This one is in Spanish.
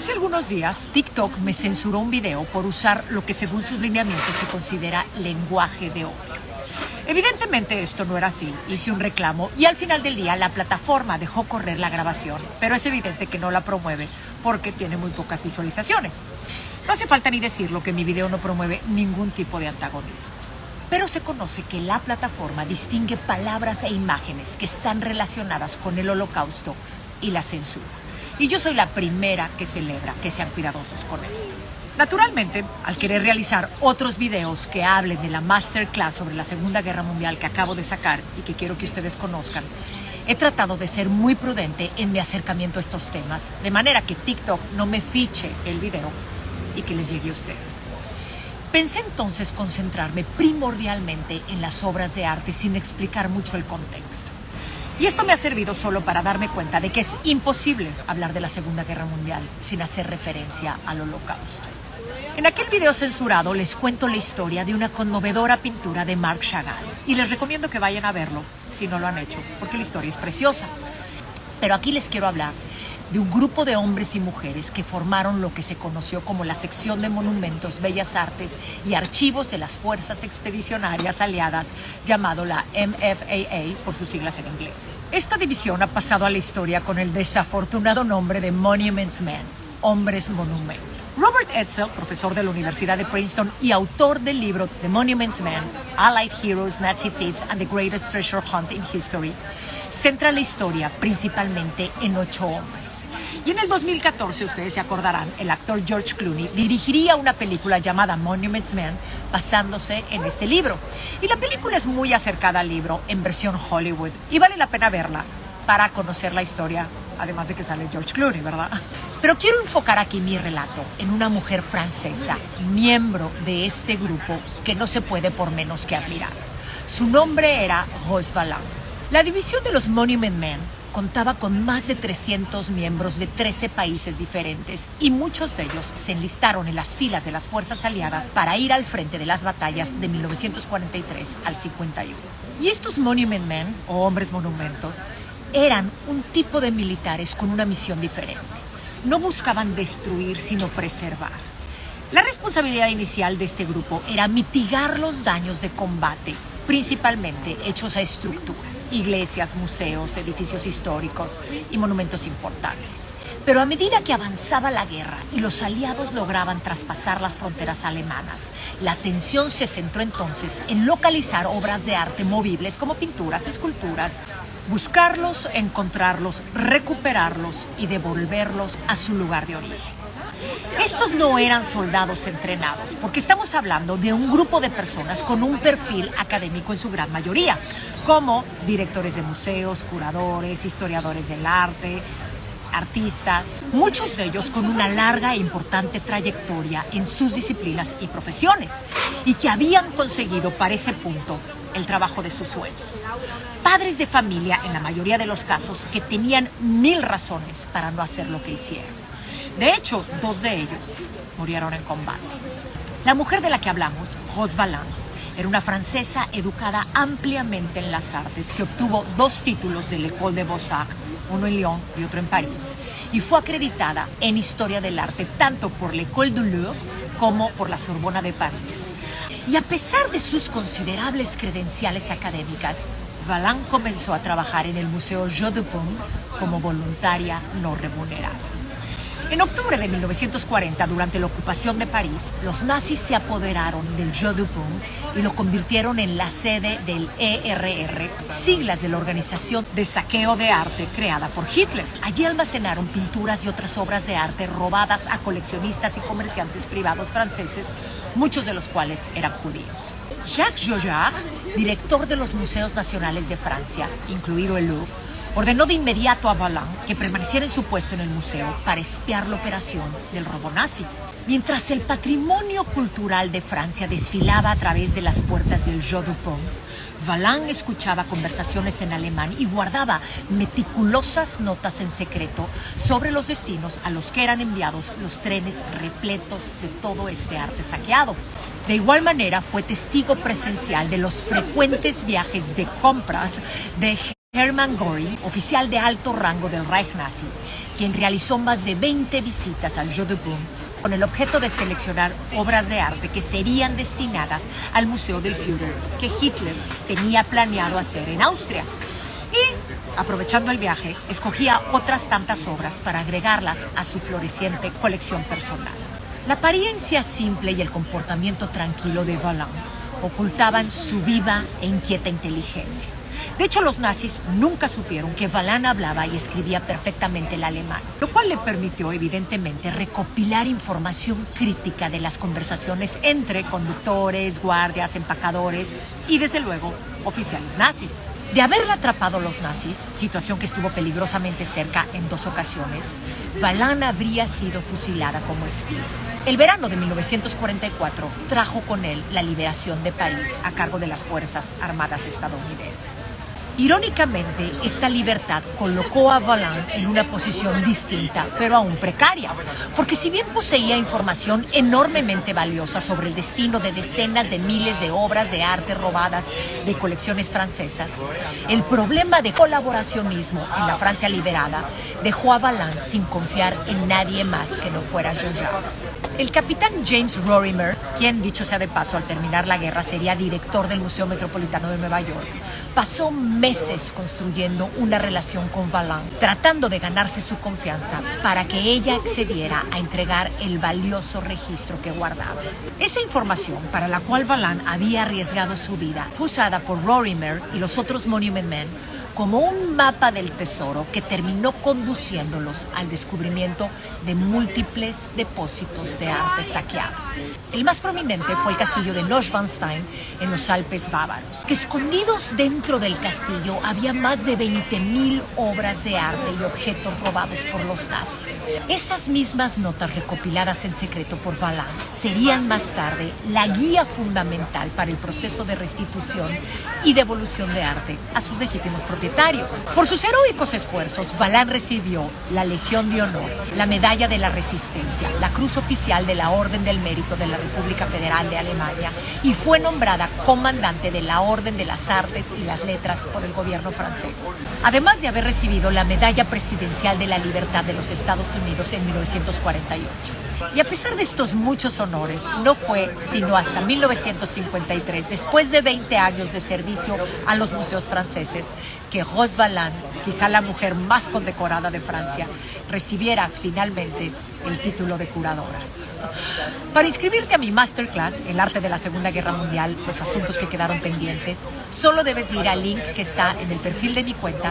Hace algunos días, TikTok me censuró un video por usar lo que según sus lineamientos se considera lenguaje de odio. Evidentemente esto no era así, hice un reclamo y al final del día la plataforma dejó correr la grabación, pero es evidente que no la promueve porque tiene muy pocas visualizaciones. No hace falta ni decirlo que mi video no promueve ningún tipo de antagonismo. Pero se conoce que la plataforma distingue palabras e imágenes que están relacionadas con el Holocausto y la censura. Y yo soy la primera que celebra que sean cuidadosos con esto. Naturalmente, al querer realizar otros videos que hablen de la masterclass sobre la Segunda Guerra Mundial que acabo de sacar y que quiero que ustedes conozcan, he tratado de ser muy prudente en mi acercamiento a estos temas, de manera que TikTok no me fiche el video y que les llegue a ustedes. Pensé entonces concentrarme primordialmente en las obras de arte sin explicar mucho el contexto. Y esto me ha servido solo para darme cuenta de que es imposible hablar de la Segunda Guerra Mundial sin hacer referencia al Holocausto. En aquel video censurado les cuento la historia de una conmovedora pintura de Marc Chagall y les recomiendo que vayan a verlo si no lo han hecho, porque la historia es preciosa. Pero aquí les quiero hablar de un grupo de hombres y mujeres que formaron lo que se conoció como la sección de Monumentos, Bellas Artes y Archivos de las Fuerzas Expedicionarias Aliadas, llamado la MFAA por sus siglas en inglés. Esta división ha pasado a la historia con el desafortunado nombre de Monuments Men, Hombres Monumento. Robert Edsel, profesor de la Universidad de Princeton y autor del libro The Monuments Men, Allied Heroes, Nazi Thieves and the Greatest Treasure Hunt in History, centra la historia principalmente en 8 hombres. Y en el 2014, ustedes se acordarán, el actor George Clooney dirigiría una película llamada Monuments Men basándose en este libro. Y la película es muy acercada al libro en versión Hollywood y vale la pena verla para conocer la historia, además de que sale George Clooney, ¿verdad? Pero quiero enfocar aquí mi relato en una mujer francesa, miembro de este grupo que no se puede por menos que admirar. Su nombre era Rose Valland. La división de los Monument Men contaba con más de 300 miembros de 13 países diferentes y muchos de ellos se enlistaron en las filas de las fuerzas aliadas para ir al frente de las batallas de 1943 al 51. Y estos Monument Men, o hombres monumentos, eran un tipo de militares con una misión diferente. No buscaban destruir, sino preservar. La responsabilidad inicial de este grupo era mitigar los daños de combate, principalmente hechos a estructuras, iglesias, museos, edificios históricos y monumentos importantes. Pero a medida que avanzaba la guerra y los aliados lograban traspasar las fronteras alemanas, la atención se centró entonces en localizar obras de arte movibles como pinturas, esculturas, buscarlos, encontrarlos, recuperarlos y devolverlos a su lugar de origen. Estos no eran soldados entrenados, porque estamos hablando de un grupo de personas con un perfil académico en su gran mayoría, como directores de museos, curadores, historiadores del arte, artistas, muchos de ellos con una larga e importante trayectoria en sus disciplinas y profesiones, y que habían conseguido para ese punto el trabajo de sus sueños. Padres de familia, en la mayoría de los casos, que tenían 1000 razones para no hacer lo que hicieron. De hecho, 2 de ellos murieron en combate. La mujer de la que hablamos, Rose Valland, era una francesa educada ampliamente en las artes que obtuvo 2 títulos de l'École des Beaux-Arts, uno en Lyon y otro en París, y fue acreditada en Historia del Arte tanto por l'École du Louvre como por la Sorbona de París. Y a pesar de sus considerables credenciales académicas, Valland comenzó a trabajar en el Museo Jeu de Paume como voluntaria no remunerada. En octubre de 1940, durante la ocupación de París, los nazis se apoderaron del Jeu de Paume y lo convirtieron en la sede del ERR, siglas de la Organización de Saqueo de Arte creada por Hitler. Allí almacenaron pinturas y otras obras de arte robadas a coleccionistas y comerciantes privados franceses, muchos de los cuales eran judíos. Jacques Joyard, director de los Museos Nacionales de Francia, incluido el Louvre, ordenó de inmediato a Valland que permaneciera en su puesto en el museo para espiar la operación del robo nazi. Mientras el patrimonio cultural de Francia desfilaba a través de las puertas del Jeu de Paume, Valland escuchaba conversaciones en alemán y guardaba meticulosas notas en secreto sobre los destinos a los que eran enviados los trenes repletos de todo este arte saqueado. De igual manera, fue testigo presencial de los frecuentes viajes de compras de Hermann Göring, oficial de alto rango del Reich nazi, quien realizó más de 20 visitas al Jeu de Paume con el objeto de seleccionar obras de arte que serían destinadas al Museo del Führer que Hitler tenía planeado hacer en Austria. Y, aprovechando el viaje, escogía otras tantas obras para agregarlas a su floreciente colección personal. La apariencia simple y el comportamiento tranquilo de Vallin ocultaban su viva e inquieta inteligencia. De hecho, los nazis nunca supieron que Vallin hablaba y escribía perfectamente el alemán, lo cual le permitió, evidentemente, recopilar información crítica de las conversaciones entre conductores, guardias, empacadores y, desde luego, oficiales nazis. De haberla atrapado los nazis, situación que estuvo peligrosamente cerca en 2 ocasiones, Vallin habría sido fusilada como espía. El verano de 1944 trajo con él la liberación de París a cargo de las Fuerzas Armadas estadounidenses. Irónicamente, esta libertad colocó a Vallin en una posición distinta, pero aún precaria, porque si bien poseía información enormemente valiosa sobre el destino de decenas de miles de obras de arte robadas de colecciones francesas, el problema de colaboracionismo en la Francia liberada dejó a Vallin sin confiar en nadie más que no fuera Joyard. El capitán James Rorimer, quien, dicho sea de paso, al terminar la guerra sería director del Museo Metropolitano de Nueva York, pasó meses construyendo una relación con Vallin, tratando de ganarse su confianza para que ella accediera a entregar el valioso registro que guardaba. Esa información, para la cual Vallin había arriesgado su vida, fue usada por Rorimer y los otros Monument Men como un mapa del tesoro que terminó conduciéndolos al descubrimiento de múltiples depósitos de arte saqueado. El más prominente fue el castillo de Neuschwanstein en los Alpes bávaros, que escondidos dentro del castillo había más de 20.000 obras de arte y objetos robados por los nazis. Esas mismas notas recopiladas en secreto por Vallin serían más tarde la guía fundamental para el proceso de restitución y devolución de arte a sus legítimos propietarios. Por sus heroicos esfuerzos, Vallin recibió la Legión de Honor, la Medalla de la Resistencia, la Cruz Oficial de la Orden del Mérito de la República Federal de Alemania y fue nombrada comandante de la Orden de las Artes y las Letras por el gobierno francés. Además de haber recibido la Medalla Presidencial de la Libertad de los Estados Unidos en 1948. Y a pesar de estos muchos honores, no fue sino hasta 1953, después de 20 años de servicio a los museos franceses, que Rose Vallin, quizá la mujer más condecorada de Francia, recibiera finalmente el título de curadora. Para inscribirte a mi masterclass, El arte de la Segunda Guerra Mundial, los asuntos que quedaron pendientes, solo debes ir al link que está en el perfil de mi cuenta